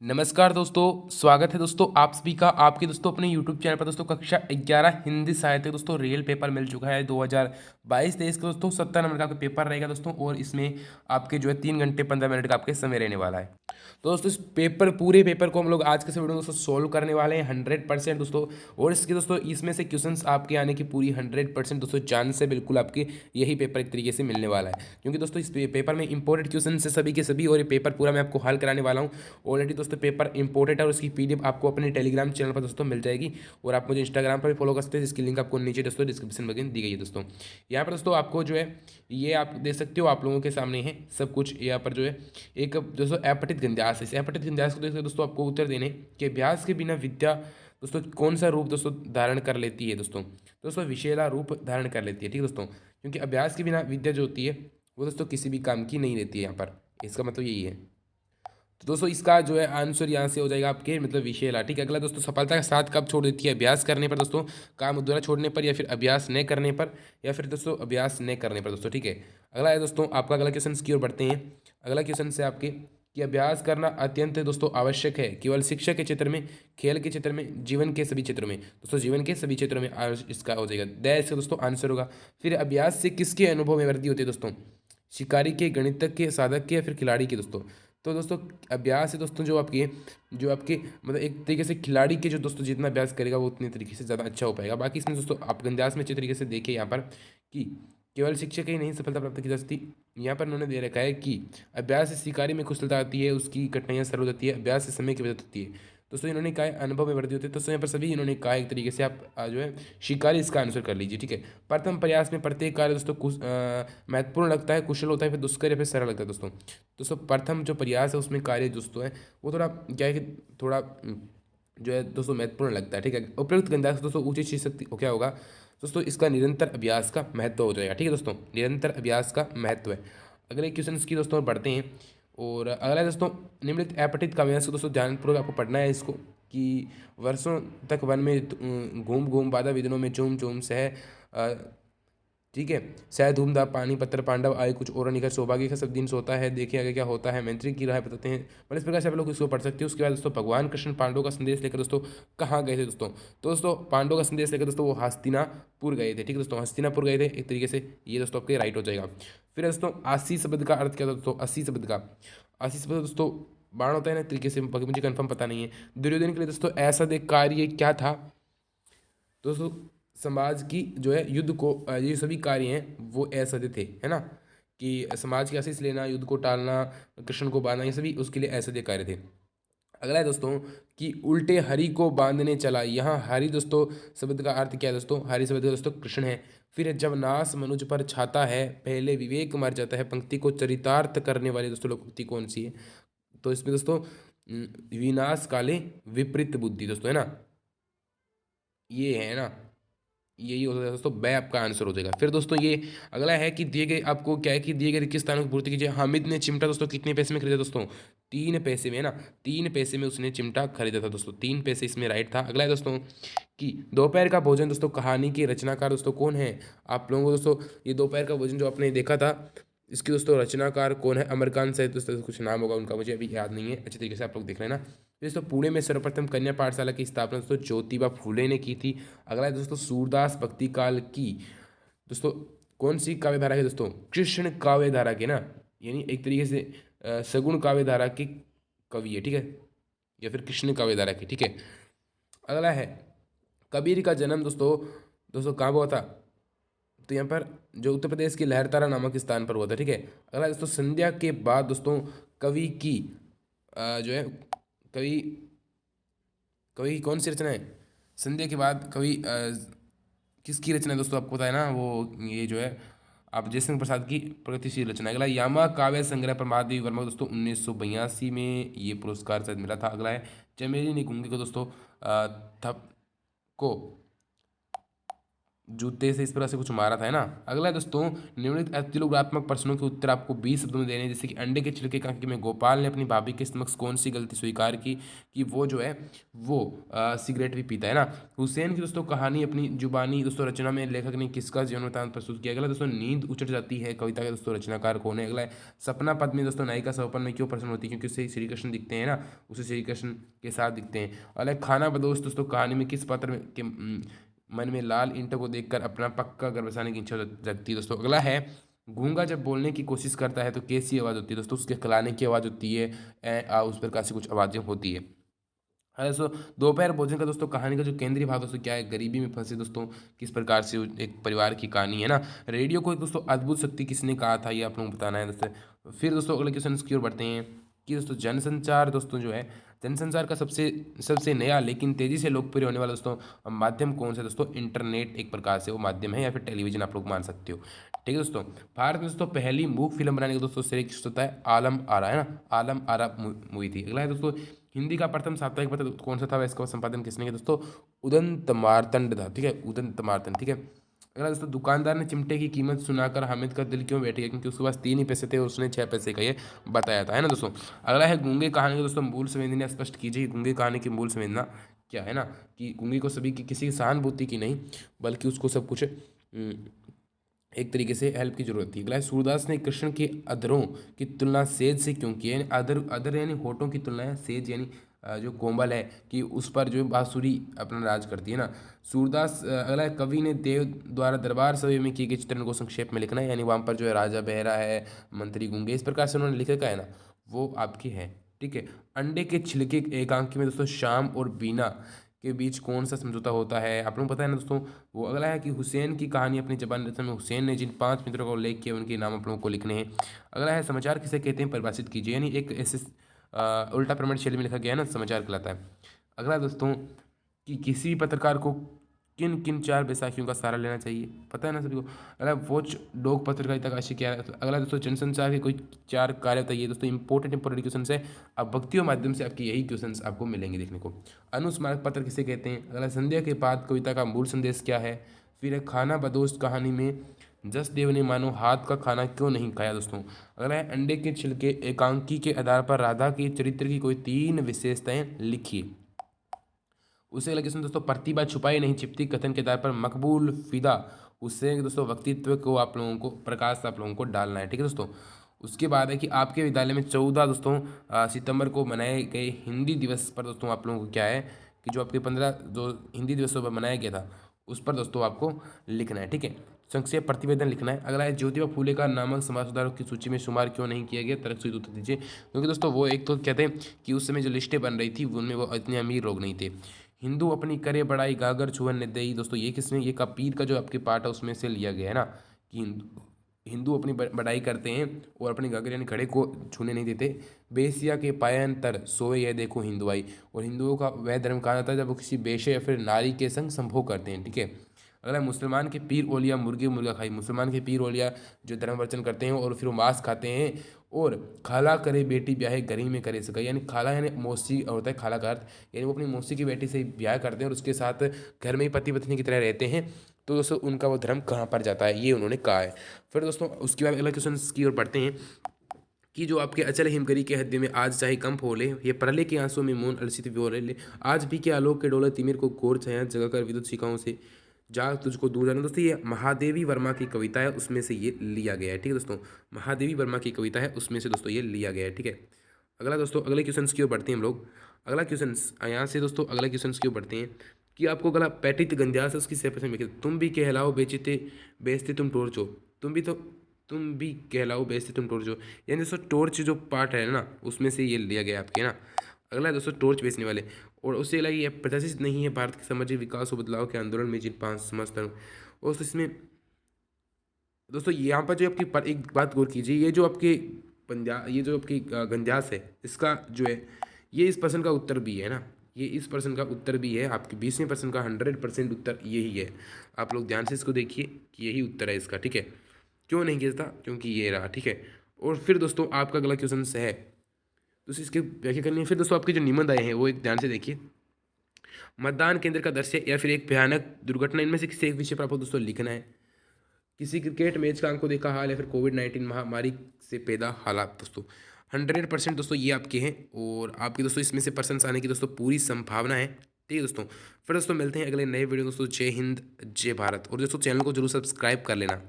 नमस्कार दोस्तों, स्वागत है दोस्तों आप सभी का आपके दोस्तों अपने YouTube चैनल पर। दोस्तों कक्षा 11 हिंदी साहित्य दोस्तों रियल पेपर मिल चुका है 2022-23 का दोस्तों। 70 नंबर का आपका पेपर रहेगा दोस्तों, और इसमें आपके जो है 3 घंटे 15 मिनट का आपके समय रहने वाला है। तो दोस्तों इस पूरे पेपर को हम लोग आज के इस वीडियो में दोस्तों सोल्व करने वाले हैं 100% दोस्तों। और इसके दोस्तों इसमें से क्वेश्चंस आपके आने की पूरी 100% दोस्तों चांस है, बिल्कुल आपके यही पेपर एक तरीके से मिलने वाला है, क्योंकि दोस्तों इस पेपर में इंपॉर्टेंट क्वेश्चन है सभी के सभी, और ये पेपर पूरा मैं आपको हल कराने वाला हूँ। ऑलरेडी दोस्तों पेपर इंपॉर्टेंट है और उसकी PDF आपको अपने टेलीग्राम चैनल पर दोस्तों मिल जाएगी, और आप मुझे इंस्टाग्राम पर भी फॉलो कर सकते हैं, जिसकी लिंक आपको नीचे दोस्तों डिस्क्रिप्शन में दी गई है दोस्तों। यहाँ पर दोस्तों आपको जो है ये आप देख सकते हो, आप लोगों के सामने है सब कुछ। यहाँ पर जो है एक दोस्तों अपठित गंध्यास है, इस अपठित गंध्यास को देखकर दोस्तों आपको उत्तर देने कि अभ्यास के बिना विद्या दोस्तों कौन सा रूप दोस्तों धारण कर लेती है दोस्तों विषैला रूप धारण कर लेती है, ठीक है दोस्तों। क्योंकि अभ्यास के बिना विद्या जो होती है वो दोस्तों किसी भी काम की नहीं रहती है, यहाँ पर इसका मतलब यही है। तो दोस्तों इसका जो है आंसर यहाँ से हो जाएगा आपके मतलब विषैला, ठीक है। अगला दोस्तों सफलता का साथ कब छोड़ देती है? अभ्यास करने पर दोस्तों, काम अधूरा छोड़ने पर, या फिर अभ्यास न करने पर, या फिर दोस्तों अभ्यास न करने पर दोस्तों, ठीक है। अगला है दोस्तों आपका अगला क्वेश्चन की ओर बढ़ते हैं। अगला क्वेश्चन से आपके कि अभ्यास करना अत्यंत दोस्तों आवश्यक है, केवल शिक्षा के क्षेत्र में, खेल के क्षेत्र में, जीवन के सभी क्षेत्रों में दोस्तों, जीवन के सभी क्षेत्रों में इसका हो जाएगा दैय इसका दोस्तों आंसर होगा। फिर अभ्यास से किसके अनुभव में वृद्धि होती है दोस्तों? शिकारी के, गणितज्ञ के, साधक के, या फिर खिलाड़ी के दोस्तों। तो दोस्तों अभ्यास है दोस्तों जो आपके मतलब एक तरीके से खिलाड़ी के जो दोस्तों जितना अभ्यास करेगा वो उतने तरीके से ज़्यादा अच्छा हो पाएगा। बाकी इसमें दोस्तों आप गंध्यास में अच्छे तरीके से देखिए यहाँ पर कि केवल शिक्षक ही नहीं सफलता प्राप्त की जा सकती। यहाँ पर उन्होंने दे रखा है कि अभ्यास से शिकारी में कुशलता आती है, उसकी कठिनाइयाँ सरल हो जाती है, अभ्यास से समय की बचत होती है दोस्तों। इन्होंने कहा है अनुभव में वृद्धि होती है, तो यहाँ पर सभी इन्होंने कहा एक तरीके से आप जो है शिकारी इसका आंसर कर लीजिए, ठीक है। प्रथम प्रयास में प्रत्येक कार्य दोस्तों महत्वपूर्ण लगता है, कुशल होता है, फिर दुष्कर या फिर सरल लगता है दोस्तों प्रथम जो प्रयास है उसमें कार्य दोस्तों है वो थोड़ा क्या है कि थोड़ा जो है दोस्तों महत्वपूर्ण लगता है, ठीक है। उपयुक्त गंध्यास दोस्तों ऊंची चीज शक्ति क्या होगा दोस्तों? इसका निरंतर अभ्यास का महत्व हो जाएगा, ठीक है दोस्तों, निरंतर अभ्यास का महत्व है। अगले क्वेश्चन की दोस्तों बढ़ते हैं। और अगला दोस्तों निम्नलिखित अपठित काव्यांश को दोस्तों ध्यानपूर्वक आपको पढ़ना है इसको कि वर्षों तक वन में घूम घूम बाधा विघ्नों में चूम चूम सह ठीक है सह धूमधाम पानी पत्थर पांडव आए कुछ और निखर सौभाग्य का सब दिन सोता है, देखिए आगे क्या होता है, मैत्री की राह बताते हैं। मतलब इस प्रकार से आप लोग इसको पढ़ सकते हो। उसके बाद दोस्तों भगवान कृष्ण पांडवों का संदेश लेकर दोस्तों कहाँ गए थे दोस्तों? तो दोस्तों पांडवों का संदेश लेकर दोस्तों वो हस्तिनापुर गए थे, ठीक है दोस्तों, हस्तिनापुर गए थे एक तरीके से। ये दोस्तों आपके राइट हो जाएगा। फिर दोस्तों 80 शब्द का अर्थ क्या था दोस्तों? 80 शब्द दोस्तों बाण होता है ना, एक तरीके से, बाकी मुझे कंफर्म पता नहीं है। दुर्योधन के लिए दोस्तों ऐसा देख कार्य क्या था दोस्तों? समाज की जो है युद्ध को ये सभी कार्य हैं वो असत्य थे, है ना, कि समाज की आशीष लेना, युद्ध को टालना, कृष्ण को बांधना, ये सभी उसके लिए असत्य कार्य थे। अगला है दोस्तों कि उल्टे हरि को बांधने चला। यहाँ हरि दोस्तों शब्द का अर्थ क्या है दोस्तों? हरि शब्द का दोस्तों कृष्ण है। फिर जब नाश मनुज पर छाता है, पहले विवेक मर जाता है, पंक्ति को चरितार्थ करने वाली दोस्तों लोकोक्ति कौन सी है? तो इसमें दोस्तों विनाश काले विपरीत बुद्धि दोस्तों, है ना, ये है ना, यही हो जाएगा दोस्तों, बै आपका आंसर हो जाएगा। फिर दोस्तों ये अगला है कि दिए गए आपको क्या है कि दिए गए रिक्त स्थानों की पूर्ति कीजिए। हामिद ने चिमटा दोस्तों कितने पैसे में खरीदा दोस्तों? 3 पैसे में, है ना, 3 पैसे में उसने चिमटा खरीदा था दोस्तों, 3 पैसे इसमें राइट था। अगला है दोस्तों कि दोपहर का भोजन दोस्तों कहानी के रचनाकार दोस्तों कौन है? आप लोगों को दोस्तों ये दोपहर का भोजन जो आपने देखा था इसके दोस्तों रचनाकार कौन है? अमरकांत साहिब दोस्तों कुछ नाम होगा उनका, मुझे अभी याद नहीं है, अच्छे तरीके से आप लोग देख लेना। दोस्तों पुणे में सर्वप्रथम कन्या पाठशाला की स्थापना दोस्तों ज्योतिबा फूले ने की थी। अगला है दोस्तों सूरदास भक्ति काल की दोस्तों कौन सी काव्य धारा है दोस्तों? कृष्ण काव्य धारा के ना, यानी एक तरीके से सगुण काव्य धारा के कवि है, ठीक है, या फिर कृष्ण काव्य धारा की, ठीक है। अगला है कबीर का जन्म दोस्तों दोस्तों कहाँ हुआ था? तो यहाँ पर जो उत्तर प्रदेश के लहरतारा नामक स्थान पर हुआ था, ठीक है। अगला दोस्तों संध्या के बाद दोस्तों कवि की जो है कवि कवि की कौन सी रचना है? संध्या के बाद कवि किसकी रचना है दोस्तों? आपको पता है ना, वो ये जो है आप जयशंकर प्रसाद की प्रगतिशील रचना है। अगला यामा काव्य संग्रह पर महादेवी वर्मा को दोस्तों 1982 में ये पुरस्कार शायद मिला था। अगला है चमेली निकुंगे को दोस्तों थप को जूते से इस प्रकार से कुछ मारा था, है ना। अगला है दोस्तों, निम्नलिखित अतिलोकात्मक प्रश्नों के उत्तर आपको 20 शब्दों में देने हैं। जैसे कि अंडे के छिलके का में गोपाल ने अपनी भाभी के समक्ष कौन सी गलती स्वीकार की कि वो जो है वो सिगरेट भी पीता है ना। हुसैन की दोस्तों कहानी अपनी जुबानी दोस्तों रचना में लेखक ने किसका जीवन वृत्तांत प्रस्तुत किया। अगला दोस्तों, नींद उचट जाती है कविता के दोस्तों रचनाकार कौन है। अगला है, सपना पद में दोस्तों नायिका सपन में क्यों प्रसन्न होती है, क्योंकि उससे श्री कृष्ण दिखते हैं ना, उसे श्री कृष्ण के साथ दिखते हैं। अगला है, खाना बदोश दोस्तों कहानी में किस पात्र में के मन में लाल ईंटों को देखकर अपना पक्का घर बसाने की इच्छा जगती है दोस्तों। अगला है, गूंगा जब बोलने की कोशिश करता है तो कैसी आवाज़ होती है दोस्तों, उसके खिलाने की आवाज़ होती है, उस प्रकार से कुछ आवाज़ें होती है। हाँ दोस्तों, दोपहर भोजन का दोस्तों कहानी का जो केंद्रीय भाव दोस्तों क्या है, गरीबी में फंसे दोस्तों किस प्रकार से एक परिवार की कहानी है ना। रेडियो को एक दोस्तों अद्भुत शक्ति किसने कहा था, ये आप लोगों को बताना है दोस्तों। फिर दोस्तों अगले क्वेश्चन की ओर बढ़ते हैं कि दोस्तों जनसंचार दोस्तों जो है, जनसंचार का सबसे सबसे नया लेकिन तेजी से लोकप्रिय होने वाला दोस्तों माध्यम कौन सा दोस्तों, इंटरनेट एक प्रकार से वो माध्यम है, या फिर टेलीविजन आप लोग मान सकते हो। ठीक है दोस्तों, भारत में दोस्तों पहली मूक फिल्म बनाने का दोस्तों श्रेय किस होता है, आलम आरा, है ना, आलम आरा मूवी थी। अगला है दोस्तों, हिंदी का प्रथम साप्ताहिक पत्र कौन सा था, इसका संपादन किसने किया दोस्तों, उदंत मार्तंड था। ठीक है, उदंत मार्तंड। ठीक है, अगला दोस्तों, दुकानदार ने चिमटे की कीमत सुनाकर हामिद का दिल क्यों बैठ गया, क्योंकि उसके पास 3 ही पैसे थे और उसने 6 पैसे का ये बताया था, है ना दोस्तों। अगला है, गूंगे कहानी का दोस्तों मूल संवेदना स्पष्ट कीजिए। गूंगे कहानी की मूल संवेदना क्या है ना, कि गूंगे को सभी की किसी की सहानुभूति की नहीं, बल्कि उसको सब कुछ एक तरीके से हेल्प की जरूरत थी। अगला है, सूरदास ने कृष्ण के अधरों की तुलना सेज से क्यों की है, यानी अधर अधर यानी होठों की तुलना है, सेज यानी जो कोमल है कि उस पर जो है बांसुरी अपना राज करती है ना। सूरदास अगला है, कवि ने देव द्वारा दरबार सभा में किए गए चित्रण को संक्षेप में लिखना है, यानी वहाँ पर जो है राजा बहरा है, मंत्री गूंगे, इस प्रकार से उन्होंने लिखा का है ना, वो आपकी है। ठीक है, अंडे के छिलके एकांकी में दोस्तों शाम और बीना के बीच कौन सा समझौता होता है, आप लोगों को पता है ना दोस्तों। वो अगला है कि हुसैन की कहानी अपनी जबान रचना में हुसैन ने जिन 5 मित्रों का उल्लेख किया उनके नाम आप लोगों को लिखने हैं। अगला है, समाचार किसे कहते हैं परिभाषित कीजिए, यानी एक ऐसे उल्टा प्रमाण शैली में लिखा गया है ना, समाचार कहलाता है। अगला दोस्तों, कि किसी भी पत्रकार को किन किन 4 बैसाखियों का सहारा लेना चाहिए, पता है ना सभी को। अगला, वॉच डॉग पत्रकारिता का आशय क्या है। अगला दोस्तों, जनसंचार के कोई 4 कार्य बताइए दोस्तों, इंपॉर्टेंट क्वेश्चन है। अब भक्तियों माध्यम से आपके यही क्वेश्चन आपको मिलेंगे देखने को। अनुस्मारक पत्र किसे कहते हैं। अगला, संध्या के बाद कविता का मूल संदेश क्या है। फिर है, खाना बदोश कहानी में जसदेव ने मानो हाथ का खाना क्यों नहीं खाया दोस्तों। अगला है, अंडे के छिलके एकांकी के आधार पर राधा के चरित्र की कोई 3 विशेषताएं लिखिए। उसे अगला क्वेश्चन दोस्तों, प्रतिभा छुपाई नहीं छिपती कथन के आधार पर मकबूल फिदा उससे दोस्तों व्यक्तित्व को आप लोगों को प्रकाश आप लोगों को डालना है। ठीक है दोस्तों, उसके बाद है कि आपके विद्यालय में 14 दोस्तों सितंबर को मनाए गए हिंदी दिवस पर दोस्तों आप लोगों को क्या है कि जो आपके 15 जो हिंदी दिवसों पर मनाया गया था उस पर दोस्तों आपको लिखना है। ठीक है, संक्षेप प्रतिवेदन लिखना है। अगला है, ज्योतिबा फूले का नामक समाज सुधारक की सूची में शुमार क्यों नहीं किया गया, तरक उत्तर दीजिए। क्योंकि दोस्तों वो एक तो कहते हैं कि उस समय जो लिस्टें बन रही थी उनमें वो इतने अमीर लोग नहीं थे। हिंदू अपनी करे बड़ाई गागर छुअन ने दई दोस्तों, ये किसमें, ये कबीर का जो आपके पार्ट है उसमें से लिया गया है ना, कि हिंदू अपनी बड़ाई करते हैं और अपने गागर यानी घड़े को छूने नहीं देते। बेसिया के पायन तर सोए यह देखो हिंदुआई, और हिंदुओं का वह धर्म कहा जाता है जब वो किसी बेशे या फिर नारी के संग संभोग करते हैं। ठीक है, अगला, मुसलमान के पीर ओलिया मुर्गी मुर्गा खाई। मुसलमान के पीर ओलिया जो धर्म वर्चन करते हैं और फिर वो मांस खाते हैं, और खाला करे बेटी ब्याहे गरी में करे सका, यानी खाला यानी मौसी होता है, खाला का अर्थ यानी वो अपनी मौसी की बेटी से ब्याह करते हैं और उसके साथ घर में ही पति पत्नी की तरह रहते हैं। तो दोस्तों उनका वो धर्म कहाँ पर जाता है, ये उन्होंने कहा है। फिर दोस्तों उसके बाद अगला क्वेश्चन की ओर बढ़ते हैं कि जो आपके अचल हिमकरी के हृदय में आज चाहे कम फोले, ये प्रलय के आंसू में मौन अलसित विभोर ले, आज भी के आलोक के डोले तिमिर को घोर छाया जगा कर विद्युत शिखाओं से जाग तुझको दूर जाना। दोस्तों ये महादेवी वर्मा की कविता है, उसमें से ये लिया गया है। ठीक है दोस्तों, महादेवी वर्मा की कविता है, उसमें से दोस्तों ये लिया गया है। ठीक है, अगला दोस्तों अगले क्वेश्चन की ओर बढ़ते हैं हम लोग। अगला क्वेश्चन यहाँ से दोस्तों अगले क्वेश्चन की ओर बढ़ते हैं कि आपको अगला पैटित गंध्यास है उसकी सेपरेशन में, तुम भी कहलाओ बेचते बेचते तुम टोर्चो, तुम भी कहलाओ बेचते तुम टोर्चो, यानी दोस्तों टोर्च जो पार्ट है ना उसमें से ये लिया गया आपके ना। अगला है दोस्तों, टोर्च बेचने वाले, और उससे अलग ये प्रदर्शित नहीं है भारत के सामाजिक विकास और बदलाव के आंदोलन में जिन 5 समाज धर्म, और इसमें दोस्तों यहाँ पर जो आपकी एक बात गौर कीजिए, ये जो आपके ये जो आपकी गंध्यास है इसका जो है ये इस प्रश्न का उत्तर भी है ना, ये इस प्रश्न का उत्तर भी है, आपके 20वें प्रश्न का 100% उत्तर यही है। आप लोग ध्यान से इसको देखिए कि यही उत्तर है इसका। ठीक है, क्यों नहीं किया था, क्योंकि ये रहा। ठीक है, और फिर दोस्तों आपका अगला क्वेश्चन है तो इसके व्याख्या करनी है। फिर दोस्तों आपके जो निबंध आए हैं वो एक ध्यान से देखिए मतदान केंद्र का दृश्य या फिर एक भयानक दुर्घटना, इनमें से किसी एक विषय पर आपको दोस्तों लिखना है। किसी क्रिकेट मैच का अंकों देखा हाल या फिर कोविड-19 महामारी से पैदा हालात दोस्तों। 100% दोस्तों ये आपके हैं और आपके दोस्तों इसमें से पर्सन्स आने की दोस्तों पूरी संभावना है। ठीक है दोस्तों, फिर दोस्तों मिलते हैं अगले नए वीडियो दोस्तों। जय हिंद, जय भारत, और दोस्तों चैनल को जरूर सब्सक्राइब कर लेना।